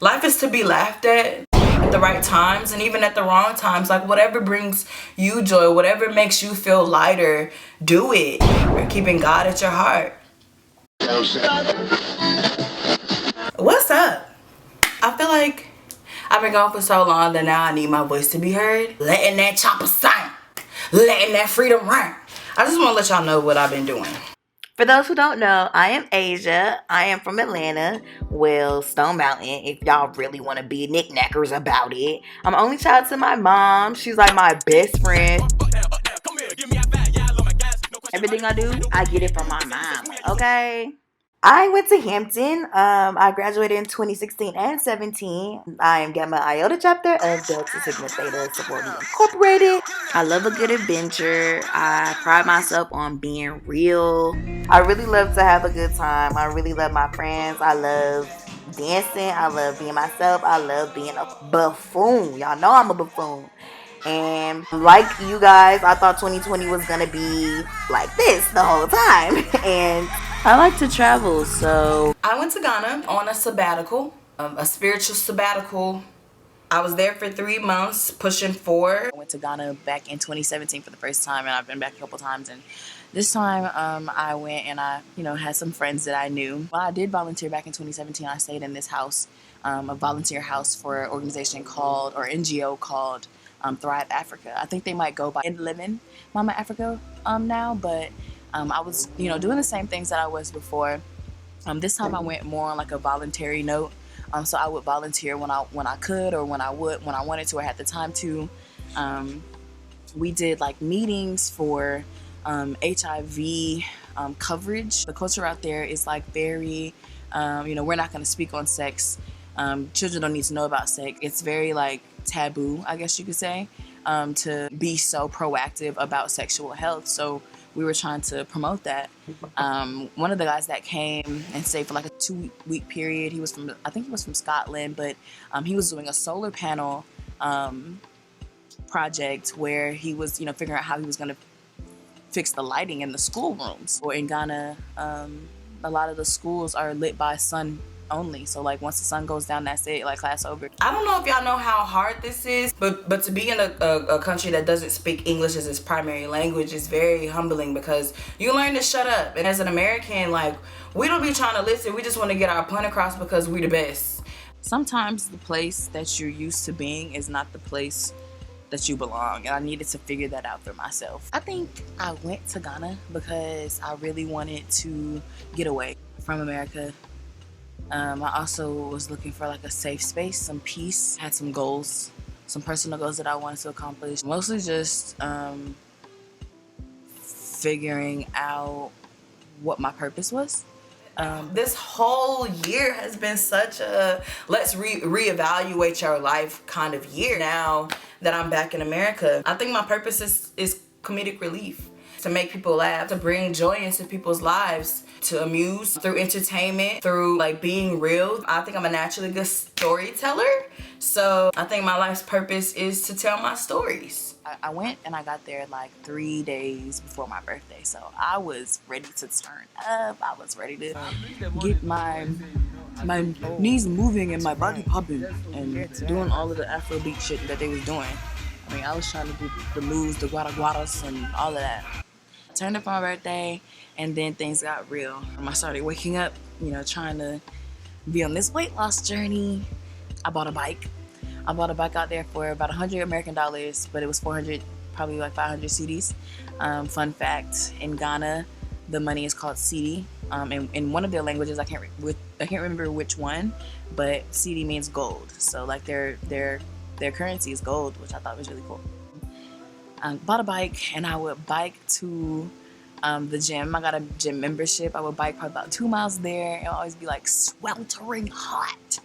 Life is to be laughed at the right times and even at the wrong times. Like, whatever brings you joy, whatever makes you feel lighter, do it. You're keeping God at your heart. What's up? I feel like I've been gone for so long that now I need my voice to be heard. Letting that chopper sing, letting that freedom ring. I just want to let y'all know what I've been doing. For those who don't know, I am Aijah. I am from Atlanta, well, Stone Mountain, if y'all really want to be knickknackers about it. I'm only child to my mom. She's like my best friend. Everything I do, I get it from my mom, okay? I went to Hampton. I graduated in 2016 and 17. I am Gamma Iota chapter of Delta Sigma Theta Sorority Incorporated. I love a good adventure. I pride myself on being real. I really love to have a good time. I really love my friends. I love dancing. I love being myself. I love being a buffoon. Y'all know I'm a buffoon. And like you guys, I thought 2020 was gonna be like this the whole time. And I like to travel, so I went to Ghana on a sabbatical, a spiritual sabbatical. I was there for 3 months, pushing 4. I went to Ghana back in 2017 for the first time, and I've been back a couple times. And this time, I went and I, had some friends that I knew. When I did volunteer back in 2017, I stayed in this house, a volunteer house for an organization called, or NGO called, Thrive Africa. I think they might go by Enliven Mama Africa now, but I was, doing the same things that I was before. This time I went more on like a voluntary note. So I would volunteer when I could, or when I wanted to, or had the time to. We did like meetings for HIV coverage. The culture out there is like very, we're not going to speak on sex. Children don't need to know about sex. It's very like taboo, I guess you could say, to be so proactive about sexual health. So we were trying to promote that. One of the guys that came and stayed for like a 2-week period, I think he was from Scotland, but he was doing a solar panel project where he was, figuring out how he was going to fix the lighting in the schoolrooms. Or in Ghana, a lot of the schools are lit by sun only. So like once the sun goes down, that's it, like class over. I don't know if y'all know how hard this is, but to be in a country that doesn't speak English as its primary language is very humbling, because you learn to shut up. And as an American, like, we don't be trying to listen. We just want to get our point across because we the best. Sometimes the place that you're used to being is not the place that you belong, and I needed to figure that out for myself. I think I went to Ghana because I really wanted to get away from America. I also was looking for like a safe space, some peace, had some goals, some personal goals that I wanted to accomplish. Mostly just figuring out what my purpose was. This whole year has been such a let's reevaluate your life kind of year. Now that I'm back in America, I think my purpose is comedic relief, to make people laugh, to bring joy into people's lives, to amuse through entertainment, through like being real. I think I'm a naturally good storyteller, so I think my life's purpose is to tell my stories. I went and I got there like 3 days before my birthday, so I was ready to turn up. I was ready to get my knees moving and my body popping and doing all of the Afrobeat shit that they was doing. I mean, I was trying to do the moves, the guaraguaras and all of that. I turned up for my birthday, and then things got real. I started waking up, trying to be on this weight loss journey. I bought a bike. Out there for about $100 American dollars, but it was 400, probably like 500 cedis. Fun fact, in Ghana, the money is called cedi. In one of their languages, I can't remember which one, but cedi means gold. So like their currency is gold, which I thought was really cool. Bought a bike, and I would bike to the gym. I got a gym membership. I would bike probably about 2 miles there. It would always be like sweltering hot,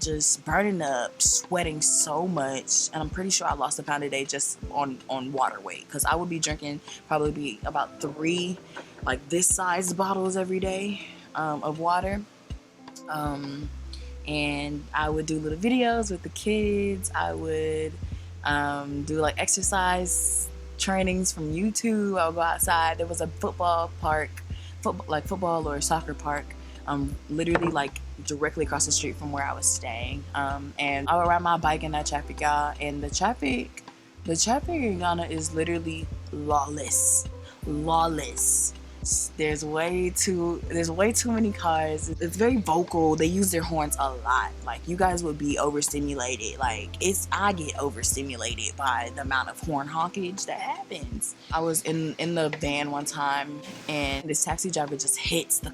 just burning up, sweating so much, and I'm pretty sure I lost a pound a day just on water weight, because I would be drinking probably about 3 like this size bottles every day of water. And I would do little videos with the kids. I would do like exercise trainings from YouTube. I would go outside. There was a football or soccer park, literally like directly across the street from where I was staying. And I would ride my bike in that traffic, y'all. And the traffic in Ghana is literally lawless. There's way too many cars. It's very vocal. They use their horns a lot. Like, you guys would be overstimulated. I get overstimulated by the amount of horn honkage that happens. I was in the van one time, and this taxi driver just hits the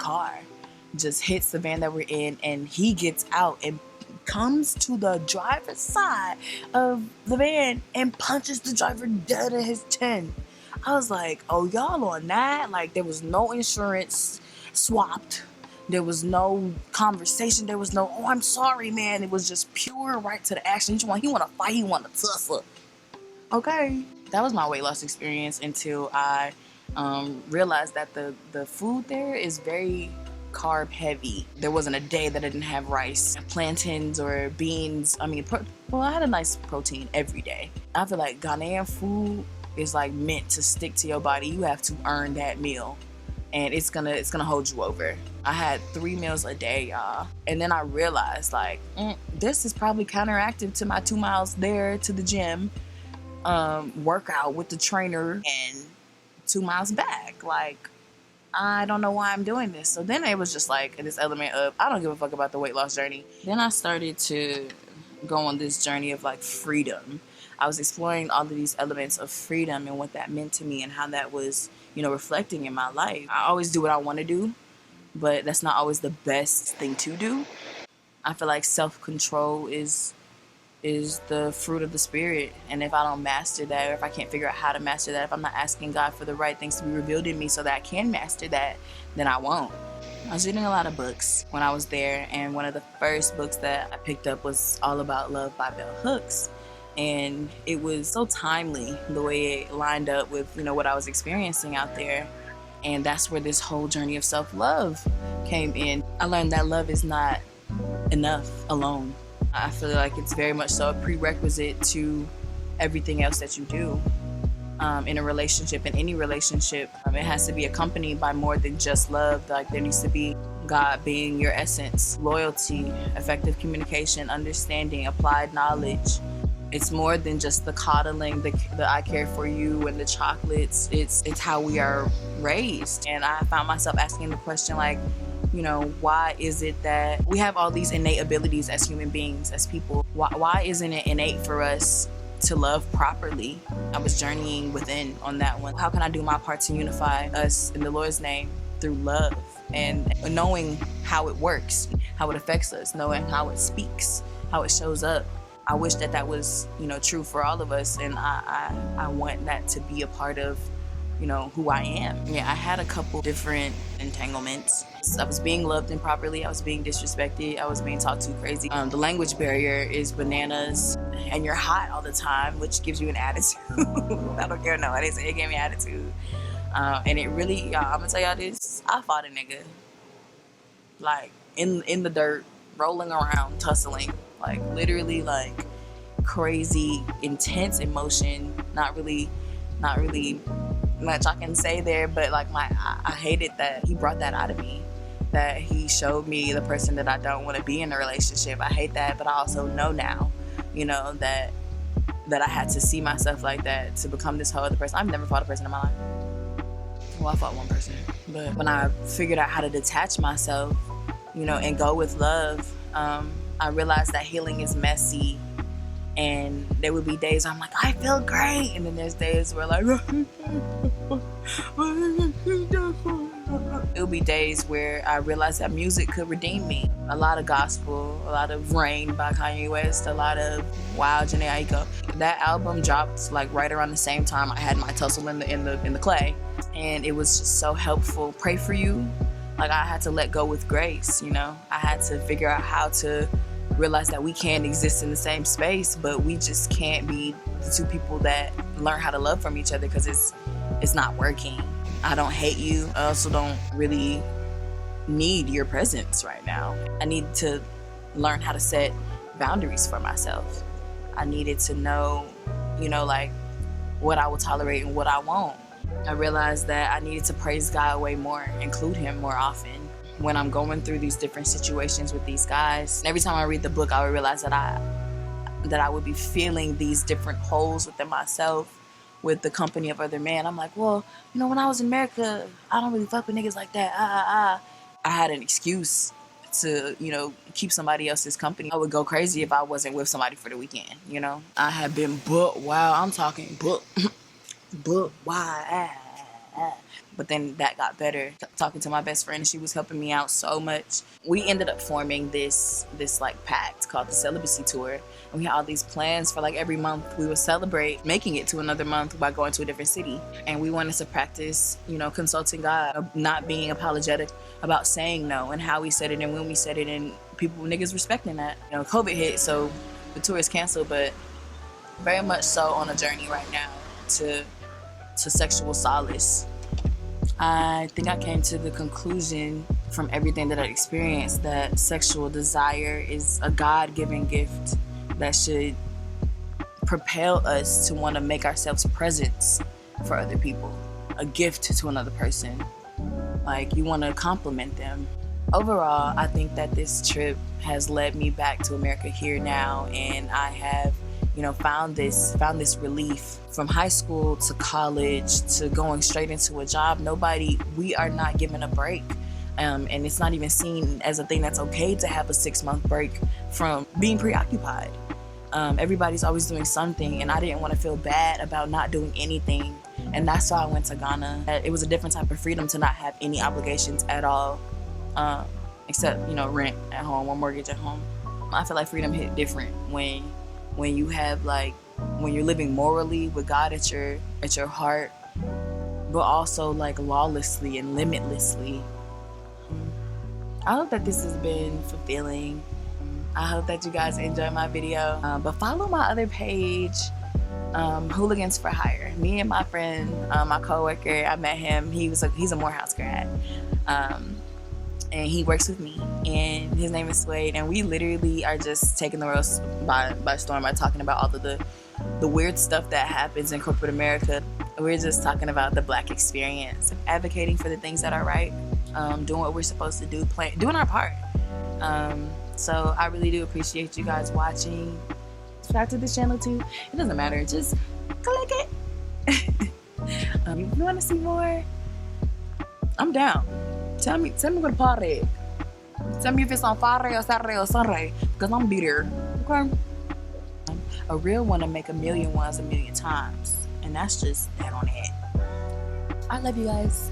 van that we're in, and he gets out and comes to the driver's side of the van and punches the driver dead in his chin. I was like, oh, y'all on that? Like, there was no insurance swapped. There was no conversation. There was no, oh, I'm sorry, man. It was just pure right to the action. He want to fight. He want to tussle. Okay. That was my weight loss experience until I realized that the food there is very carb heavy. There wasn't a day that I didn't have rice, plantains, or beans. I had a nice protein every day. I feel like Ghanaian food is like meant to stick to your body. You have to earn that meal, and it's gonna hold you over. I had 3 meals a day, y'all, and then I realized this is probably counteractive to my 2 miles there to the gym, workout with the trainer, and 2 miles back. Like, I don't know why I'm doing this. So then it was just like this element of, I don't give a fuck about the weight loss journey. Then I started to go on this journey of like freedom. I was exploring all of these elements of freedom and what that meant to me and how that was, reflecting in my life. I always do what I want to do, but that's not always the best thing to do. I feel like self-control is the fruit of the spirit. And if I don't master that, or if I can't figure out how to master that, if I'm not asking God for the right things to be revealed in me so that I can master that, then I won't. I was reading a lot of books when I was there, and one of the first books that I picked up was All About Love by Bell Hooks. And it was so timely, the way it lined up with, what I was experiencing out there. And that's where this whole journey of self-love came in. I learned that love is not enough alone. I feel like it's very much so a prerequisite to everything else that you do. In a relationship, in any relationship, it has to be accompanied by more than just love. Like, there needs to be God being your essence, loyalty, effective communication, understanding, applied knowledge. It's more than just the coddling, the I care for you and the chocolates. It's how we are raised. And I found myself asking the question, like, why is it that we have all these innate abilities as human beings, as people? Why isn't it innate for us to love properly? I was journeying within on that one. How can I do my part to unify us in the Lord's name through love, and knowing how it works, how it affects us, knowing how it speaks, how it shows up? I wish that was, true for all of us, and I want that to be a part of, who I am. Yeah, I had a couple different entanglements. I was being loved improperly. I was being disrespected. I was being talked to crazy. The language barrier is bananas, and you're hot all the time, which gives you an attitude. I don't care. No, I didn't say it gave me attitude. And it really, I'm gonna tell y'all this. I fought a nigga, like in the dirt, rolling around, tussling, like literally, like crazy, intense emotion. Not really much I can say there, but like I hated that he brought that out of me, that he showed me the person that I don't want to be in a relationship. I hate that, but I also know now, that I had to see myself like that to become this whole other person. I've never fought a person in my life. Well, I fought one person, but when I figured out how to detach myself, and go with love, I realized that healing is messy. And there would be days where I'm like, I feel great. And then there's days where like, it would be days where I realized that music could redeem me. A lot of gospel, a lot of Rain by Kanye West, a lot of Wow, Janae Aiko. That album dropped like right around the same time I had my tussle in the clay. And it was just so helpful. Pray for you. Like, I had to let go with grace, I had to figure out how to realize that we can exist in the same space, but we just can't be the two people that learn how to love from each other, because it's not working. I don't hate you. I also don't really need your presence right now. I need to learn how to set boundaries for myself. I needed to know, like what I will tolerate and what I won't. I realized that I needed to praise God way more, include him more often. when I'm going through these different situations with these guys. Every time I read the book, I would realize that I would be feeling these different holes within myself with the company of other men. I'm like, well, you know, when I was in America, I don't really fuck with niggas like that. I had an excuse to, you know, keep somebody else's company. I would go crazy if I wasn't with somebody for the weekend, you know. I have been booked. Wow, I'm talking booked. Booked. Why? But then that got better. Talking to my best friend, she was helping me out so much. We ended up forming this like pact called the Celibacy Tour. And we had all these plans for like every month we would celebrate making it to another month by going to a different city. And we wanted to practice, you know, consulting God, not being apologetic about saying no and how we said it and when we said it, and niggas respecting that. You know, COVID hit, so the tour is canceled, but very much so on a journey right now to sexual solace. I think I came to the conclusion from everything that I experienced that sexual desire is a God-given gift that should propel us to want to make ourselves presents for other people, a gift to another person. Like, you want to compliment them. Overall, I think that this trip has led me back to America here now, and I have, you know, found this relief. From high school to college to going straight into a job, we are not given a break. And it's not even seen as a thing that's okay to have a 6-month break from being preoccupied. Everybody's always doing something, and I didn't want to feel bad about not doing anything. And that's why I went to Ghana. It was a different type of freedom to not have any obligations at all, except, you know, rent at home or mortgage at home. I feel like freedom hit different when you have, like, when you're living morally with God at your heart, but also like lawlessly and limitlessly. I hope that this has been fulfilling. I hope that you guys enjoy my video. But follow my other page, Hooligans for Hire. Me and my friend, my coworker, I met him. He's a Morehouse grad. And he works with me, and his name is Suede, and we literally are just taking the world by storm by talking about all of the weird stuff that happens in corporate America. We're just talking about the Black experience, advocating for the things that are right, doing what we're supposed to do, doing our part. So I really do appreciate you guys watching. Subscribe to this channel too. It doesn't matter, just click it. If you want to see more, I'm down. Tell me what party. Tell me if it's on Friday or Saturday or Sunday, because I'm be there. Okay? A real one to make a million ones a million times, and that's just that on it. I love you guys.